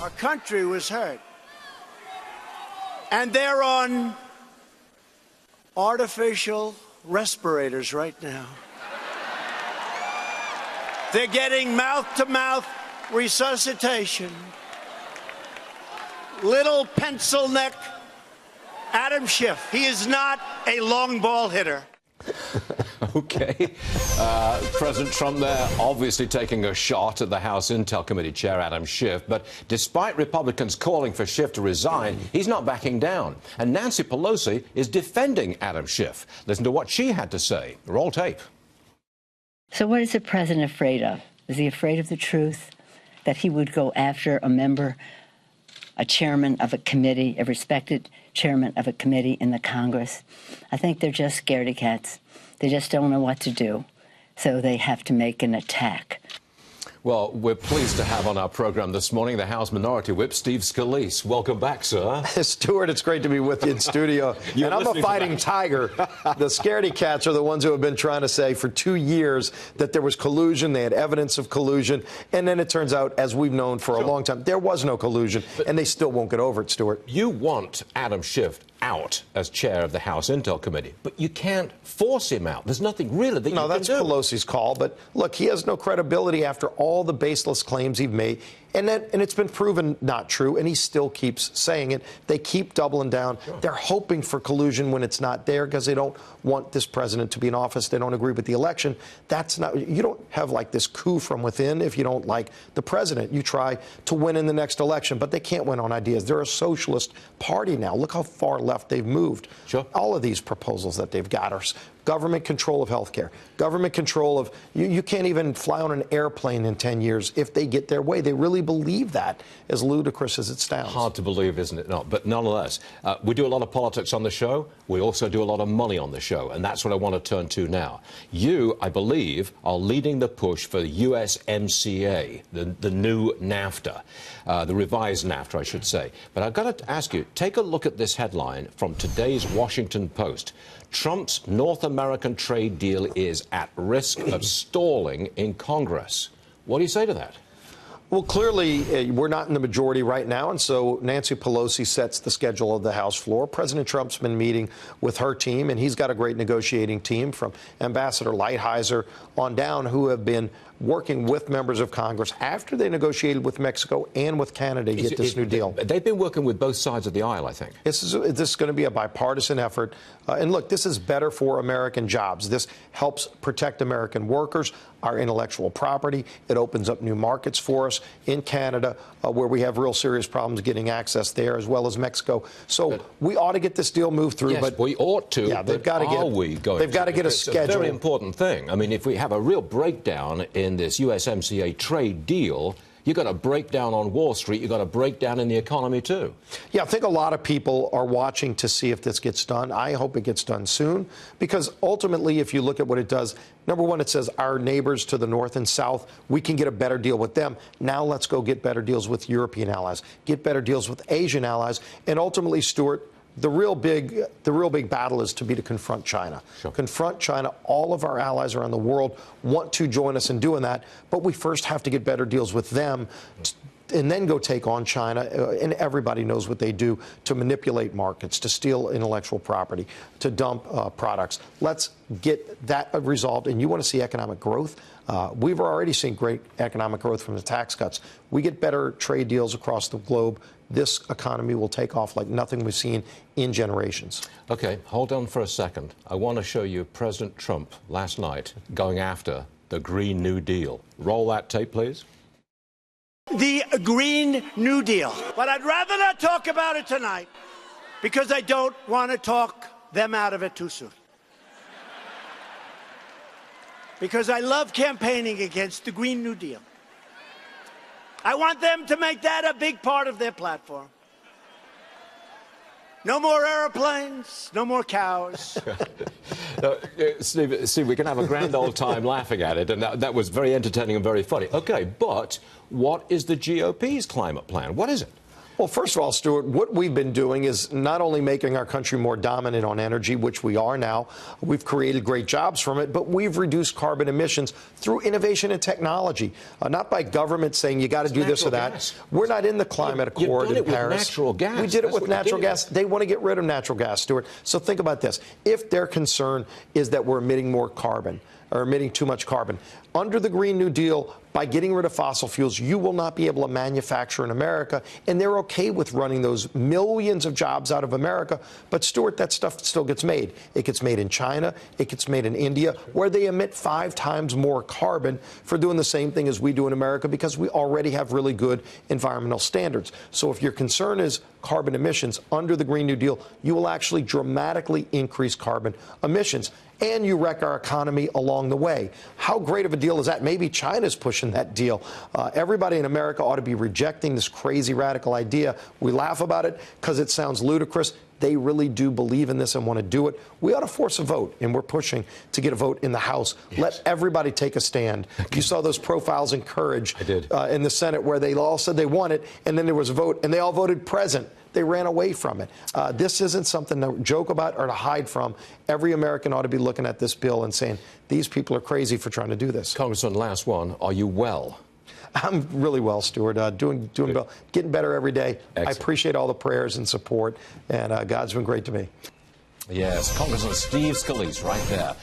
Our country was hurt. And they're on artificial respirators right now. They're getting mouth-to-mouth resuscitation. Little pencil neck Adam Schiff. He is not a long ball hitter. Okay. President Trump there obviously taking a shot at the House Intel Committee Chair Adam Schiff. But despite Republicans calling for Schiff to resign, he's not backing down. And Nancy Pelosi is defending Adam Schiff. Listen to what she had to say. Roll tape. So what is the president afraid of? Is he afraid of the truth? That he would go after a member, a chairman of a committee, a respected chairman of a committee in the Congress? I think they're just scaredy cats. They just don't know what to do, so they have to make an attack. Well, we're pleased to have on our program this morning the House Minority Whip, Steve Scalise. Welcome back, sir. Stuart, it's great to be with you in studio. And I'm a fighting tiger. The scaredy cats are the ones who have been trying to say for 2 years that there was collusion, they had evidence of collusion, and then it turns out, as we've known for a long time, there was no collusion, and they still won't get over it, Stuart. You want Adam Schiff out as chair of the House Intel Committee, but you can't force him out. There's nothing really that you can do. No, that's Pelosi's call, but look, he has no credibility after all the baseless claims he's made, and it's been proven not true, and he still keeps saying it. They keep doubling down. Sure. They're hoping for collusion when it's not there because they don't want this president to be in office. They don't agree with the election. That's not, you don't have like this coup from within if you don't like the president. You try to win in the next election, but they can't win on ideas. They're a socialist party now. Look how far left they've moved. Sure. All of these proposals that they've got are government control of health care, government control of, you can't even fly on an airplane in 10 years if they get their way. They really believe that, as ludicrous as it sounds. Hard to believe, isn't it? No, but nonetheless, we do a lot of politics on the show. We also do a lot of money on the show, and that's what I want to turn to now. You, I believe, are leading the push for the USMCA, the new NAFTA, the revised NAFTA, I should say. But I've got to ask you, take a look at this headline from today's Washington Post. Trump's North American trade deal is at risk of stalling in Congress. What do you say to that? Well, clearly, we're not in the majority right now, and so Nancy Pelosi sets the schedule of the House floor. President Trump's been meeting with her team, and he's got a great negotiating team from Ambassador Lighthizer on down who have been working with members of Congress after they negotiated with Mexico and with Canada to get this new deal. They've been working with both sides of the aisle, I think. This is going to be a bipartisan effort. And look, this is better for American jobs. This helps protect American workers, our intellectual property. It opens up new markets for us in Canada, where we have real serious problems getting access there, as well as Mexico. So we ought to get this deal moved through. Yes, but we ought to. Yeah, they've got to get. They've got to get a schedule. It's a very important thing. I mean, if we have a real breakdown in this USMCA trade deal, you've got to break down on Wall Street. You've got to break down in the economy, too. Yeah, I think a lot of people are watching to see if this gets done. I hope it gets done soon, because ultimately, if you look at what it does, number one, it says our neighbors to the north and south, we can get a better deal with them. Now let's go get better deals with European allies, get better deals with Asian allies, and ultimately, Stuart, the real big battle is to confront China. Sure. Confront China. All of our allies around the world want to join us in doing that, but we first have to get better deals with them and then go take on China. And everybody knows what they do to manipulate markets, to steal intellectual property, to dump products. Let's get that resolved. And you want to see economic growth? We've already seen great economic growth from the tax cuts. We get better trade deals across the globe. This economy will take off like nothing we've seen in generations. Okay, hold on for a second. I want to show you President Trump last night going after the Green New Deal. Roll that tape, please. The Green New Deal. But I'd rather not talk about it tonight because I don't want to talk them out of it too soon. Because I love campaigning against the Green New Deal. I want them to make that a big part of their platform. No more airplanes, no more cows. Steve, we can have a grand old time laughing at it, and that was very entertaining and very funny. Okay, but what is the GOP's climate plan? What is it? Well, first of all, Stuart, what we've been doing is not only making our country more dominant on energy, which we are now, we've created great jobs from it, but we've reduced carbon emissions through innovation and technology, not by government saying you got to do this or that. Gas. We're not in the climate accord in Paris. With natural gas. We did it with natural gas. They want to get rid of natural gas, Stuart. So think about this. If their concern is that we're emitting more carbon, or emitting too much carbon, under the Green New Deal, by getting rid of fossil fuels, you will not be able to manufacture in America, and they're okay with running those millions of jobs out of America. But, Stuart, that stuff still gets made. It gets made in China. It gets made in India, where they emit 5 times more carbon for doing the same thing as we do in America because we already have really good environmental standards. So if your concern is carbon emissions, under the Green New Deal, you will actually dramatically increase carbon emissions. And you wreck our economy along the way. How great of a deal is that? Maybe China's pushing that deal. Everybody in America ought to be rejecting this crazy radical idea. We laugh about it because it sounds ludicrous. They really do believe in this and want to do it. We ought to force a vote, and we're pushing to get a vote in the House. Yes. Let everybody take a stand. You saw those profiles in Courage in the Senate where they all said they want it, and then there was a vote, and they all voted present. They ran away from it. This isn't something to joke about or to hide from. Every American ought to be looking at this bill and saying, these people are crazy for trying to do this. Congressman, last one. Are you well? I'm really well, Stuart. Doing well, getting better every day. Excellent. I appreciate all the prayers and support, and God's been great to me. Yes, Congressman Steve Scalise right there.